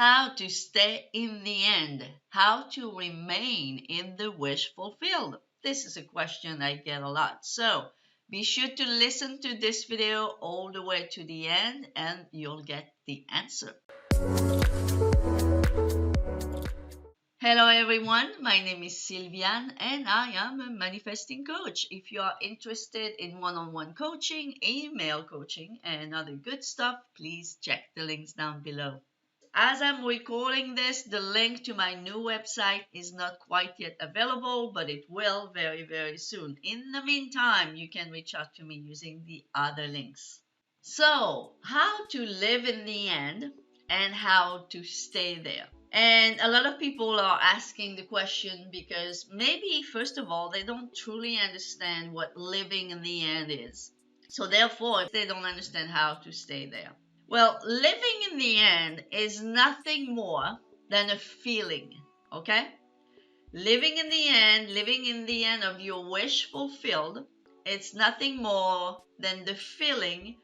how to stay in the end, how to remain in the wish fulfilled. This is a question I get a lot. So be sure to listen to this video all the way to the end and you'll get the answer. Hello everyone, my name is Sylviane and I am a manifesting coach. If you are interested in one-on-one coaching, email coaching, and other good stuff, please check the links down below. As I'm recording this, the link to my new website is not quite yet available, but it will very, very soon. In the meantime, you can reach out to me using the other links. So, how to live in the end and how to stay there. And a lot of people are asking the question because maybe, first of all, they don't truly understand what living in the end is. So, therefore, they don't understand how to stay there. Well, living in the end is nothing more than a feeling, okay? Living in the end of your wish fulfilled, it's nothing more than the feeling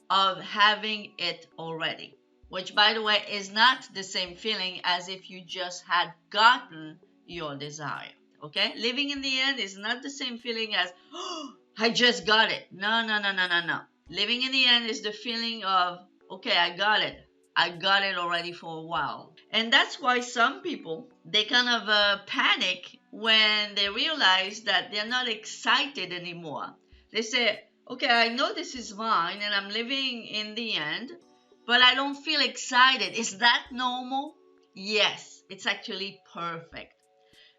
of having it already. Which, by the way, is not the same feeling as if you just had gotten your desire, okay? Living in the end is not the same feeling as, oh, I just got it. No. Living in the end is the feeling of, okay, I got it. I got it already for a while. And that's why some people, they kind of panic when they realize that they're not excited anymore. They say, okay, I know this is mine and I'm living in the end, but I don't feel excited. Is that normal? Yes, it's actually perfect.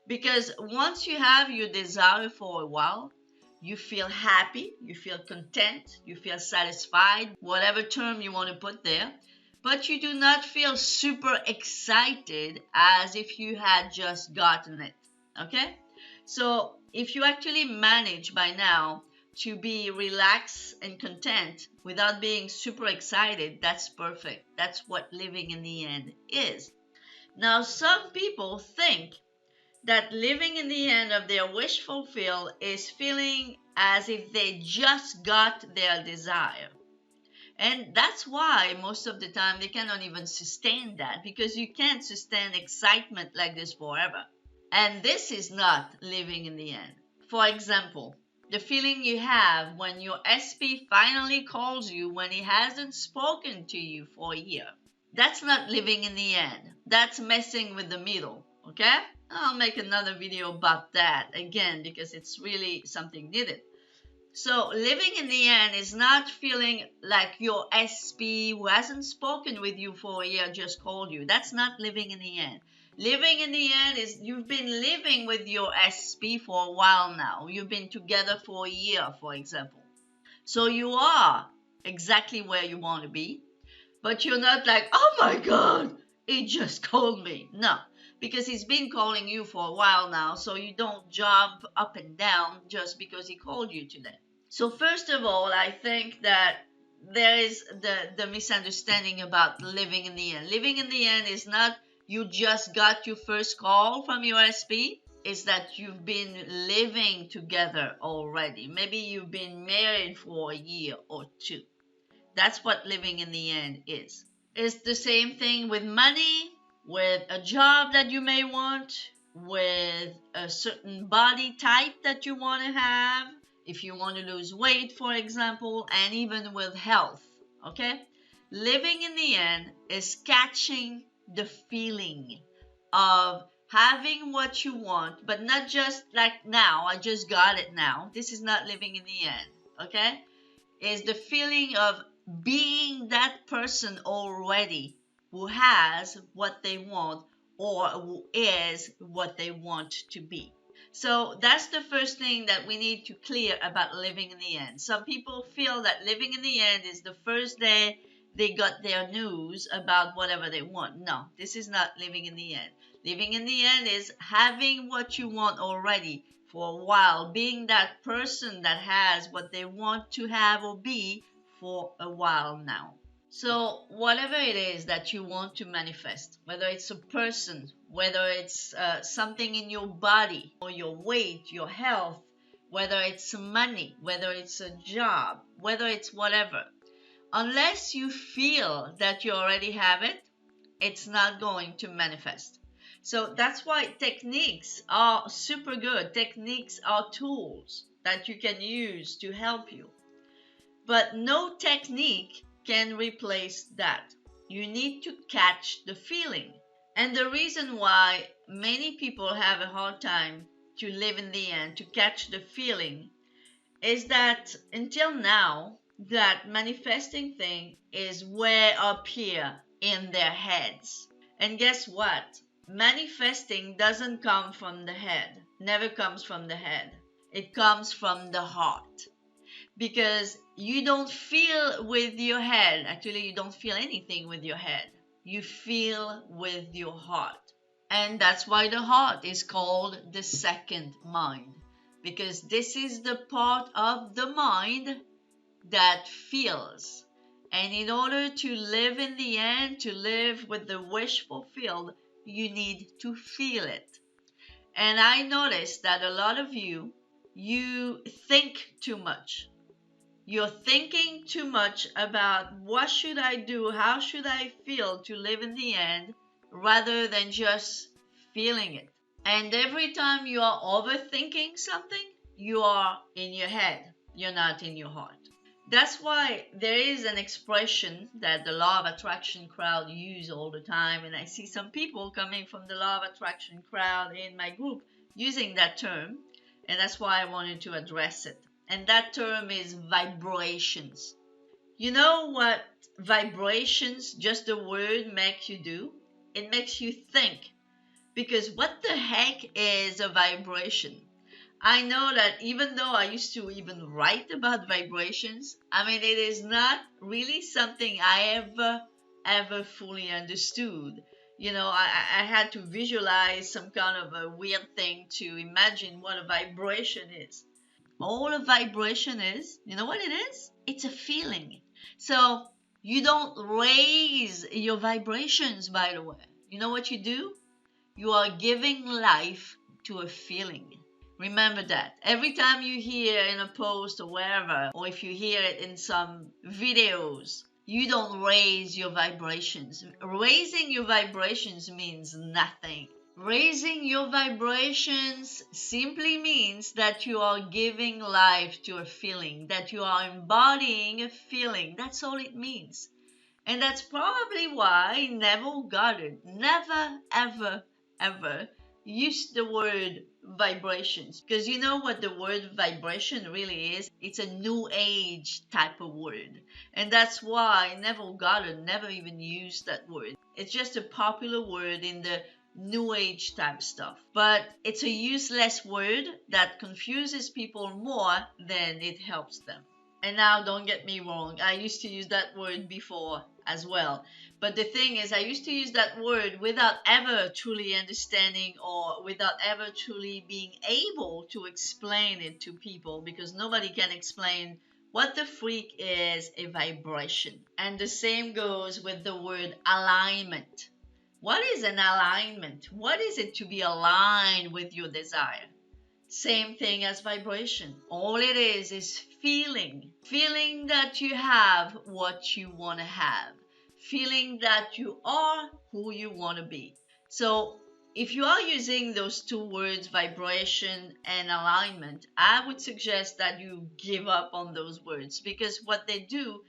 Because once you have your desire for a while, you feel happy, you feel content, you feel satisfied, whatever term you want to put there, but you do not feel super excited as if you had just gotten it, okay? So if you actually manage by now to be relaxed and content without being super excited, that's perfect. That's what living in the end is. Now, some people think that living in the end of their wish fulfilled is feeling as if they just got their desire. And that's why most of the time they cannot even sustain that, because you can't sustain excitement like this forever. And this is not living in the end. For example, the feeling you have when your SP finally calls you when he hasn't spoken to you for a year. That's not living in the end. That's messing with the middle, okay? I'll make another video about that again because it's really something needed. So living in the end is not feeling like your SP who hasn't spoken with you for a year just called you. That's not living in the end. Living in the end is you've been living with your SP for a while now. You've been together for a year, for example. So you are exactly where you want to be, but you're not like, oh my God, he just called me. No, because he's been calling you for a while now, so you don't jump up and down just because he called you today. So first of all, I think that there is the misunderstanding about living in the end. Living in the end is not you just got your first call from your SP. It's that you've been living together already. Maybe you've been married for a year or two. That's what living in the end is. It's the same thing with money, with a job that you may want, with a certain body type that you want to have, if you want to lose weight, for example, and even with health, okay? Living in the end is catching the feeling of having what you want, but not just like now, I just got it now. This is not living in the end, okay? Is the feeling of being that person already who has what they want or who is what they want to be. So that's the first thing that we need to clear about living in the end. Some people feel that living in the end is the first day they got their news about whatever they want. No, this is not living in the end. Living in the end is having what you want already for a while, being that person that has what they want to have or be for a while now. So whatever it is that you want to manifest, whether it's a person, whether it's something in your body or your weight, your health, whether it's money, whether it's a job, whether it's whatever, unless you feel that you already have it, it's not going to manifest. So that's why techniques are super good. Techniques are tools that you can use to help you. But no technique can replace that. You need to catch the feeling. And the reason why many people have a hard time to live in the end, to catch the feeling, is that until now, that manifesting thing is way up here in their heads. And guess what? Manifesting doesn't come from the head, never comes from the head. It comes from the heart. Because you don't feel with your head. Actually, you don't feel anything with your head. You feel with your heart. And that's why the heart is called the second mind. Because this is the part of the mind that feels. And in order to live in the end, to live with the wish fulfilled, you need to feel it. And I noticed that a lot of you think too much. You're thinking too much about what should I do, how should I feel to live in the end, rather than just feeling it. And every time you are overthinking something, you are in your head, you're not in your heart. That's why there is an expression that the law of attraction crowd use all the time, and I see some people coming from the law of attraction crowd in my group using that term, and that's why I wanted to address it. And that term is vibrations. You know what vibrations, just the word, makes you do? It makes you think. Because what the heck is a vibration? I know that even though I used to even write about vibrations, it is not really something I ever fully understood. I had to visualize some kind of a weird thing to imagine what a vibration is. All a vibration is, you know what it is? It's a feeling. So you don't raise your vibrations, by the way. You know what you do? You are giving life to a feeling. Remember that. Every time you hear in a post or wherever, or if you hear it in some videos, you don't raise your vibrations. Raising your vibrations means nothing. Raising your vibrations simply means that you are giving life to a feeling, that you are embodying a feeling. That's all it means. And that's probably why Neville Goddard never, ever used the word vibrations. Because you know what the word vibration really is? It's a new age type of word. And that's why Neville Goddard never even used that word. It's just a popular word in the new age type stuff. But it's a useless word that confuses people more than it helps them. And now, don't get me wrong, I used to use that word before as well. But the thing is, I used to use that word without ever truly understanding or without ever truly being able to explain it to people, because nobody can explain what the freak is a vibration. And the same goes with the word alignment. What is an alignment? What is it to be aligned with your desire? Same thing as vibration. All it is feeling. Feeling that you have what you want to have. Feeling that you are who you want to be. So if you are using those two words, vibration and alignment, I would suggest that you give up on those words, because what they do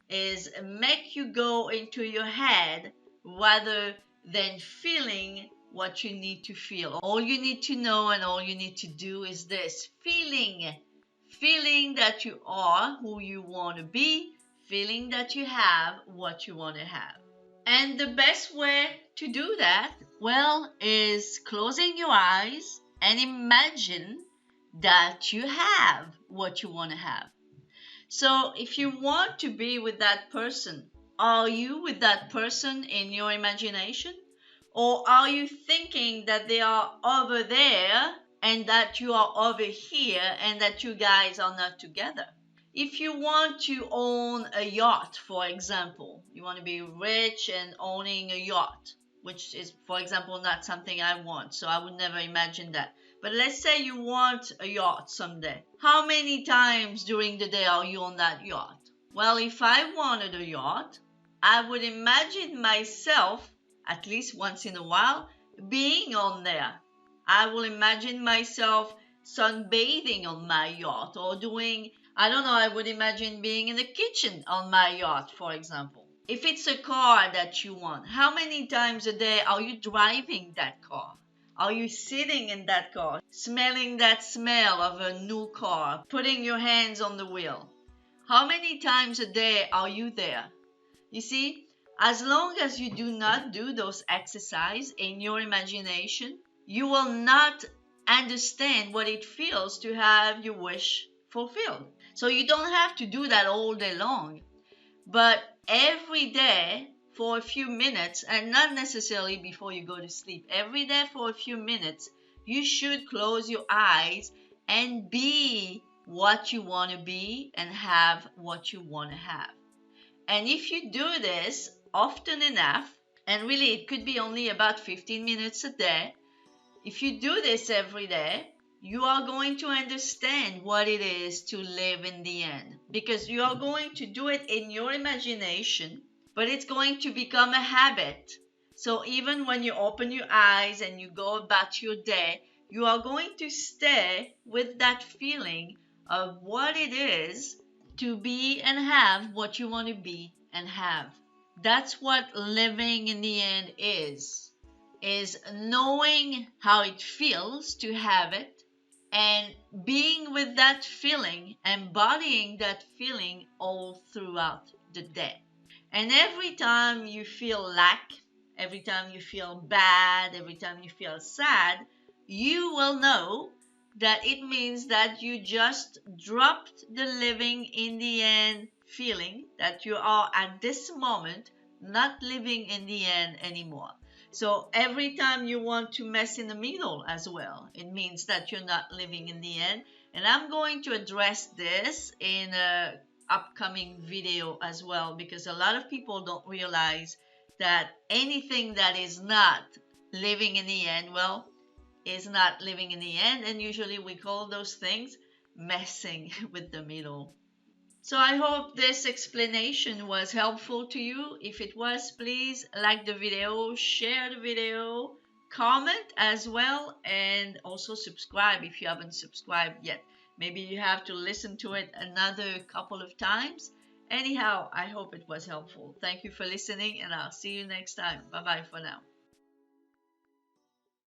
is make you go into your head rather than feeling what you need to feel. All you need to know and all you need to do is this: feeling that you are who you want to be, feeling that you have what you want to have. And the best way to do that, well, is closing your eyes and imagine that you have what you want to have. So if you want to be with that person, are you with that person in your imagination? Or are you thinking that they are over there and that you are over here and that you guys are not together? If you want to own a yacht, for example, you want to be rich and owning a yacht, which is, for example, not something I want, so I would never imagine that. But let's say you want a yacht someday. How many times during the day are you on that yacht? Well, if I wanted a yacht, I would imagine myself at least once in a while, being on there. I will imagine myself sunbathing on my yacht or doing, I don't know, I would imagine being in the kitchen on my yacht, for example. If it's a car that you want, how many times a day are you driving that car? Are you sitting in that car, smelling that smell of a new car, putting your hands on the wheel? How many times a day are you there? You see, as long as you do not do those exercises in your imagination, you will not understand what it feels to have your wish fulfilled. So you don't have to do that all day long, but every day for a few minutes, and not necessarily before you go to sleep, every day for a few minutes, you should close your eyes and be what you want to be and have what you want to have. And if you do this often enough, and really it could be only about 15 minutes a day, if you do this every day, you are going to understand what it is to live in the end, because you are going to do it in your imagination, but it's going to become a habit. So even when you open your eyes and you go about your day, you are going to stay with that feeling of what it is to be and have what you want to be and have. That's what living in the end is knowing how it feels to have it and being with that feeling, embodying that feeling all throughout the day. And every time you feel lack, every time you feel bad, every time you feel sad, you will know that it means that you just dropped the living in the end feeling, that you are at this moment not living in the end anymore. So every time you want to mess in the middle as well, it means that you're not living in the end. And I'm going to address this in a upcoming video as well, because a lot of people don't realize that anything that is not living in the end, well, is not living in the end, and usually we call those things messing with the middle. So I hope this explanation was helpful to you. If it was, please like the video, share the video, comment as well, and also subscribe if you haven't subscribed yet. Maybe you have to listen to it another couple of times. Anyhow, I hope it was helpful. Thank you for listening, and I'll see you next time. Bye bye for now.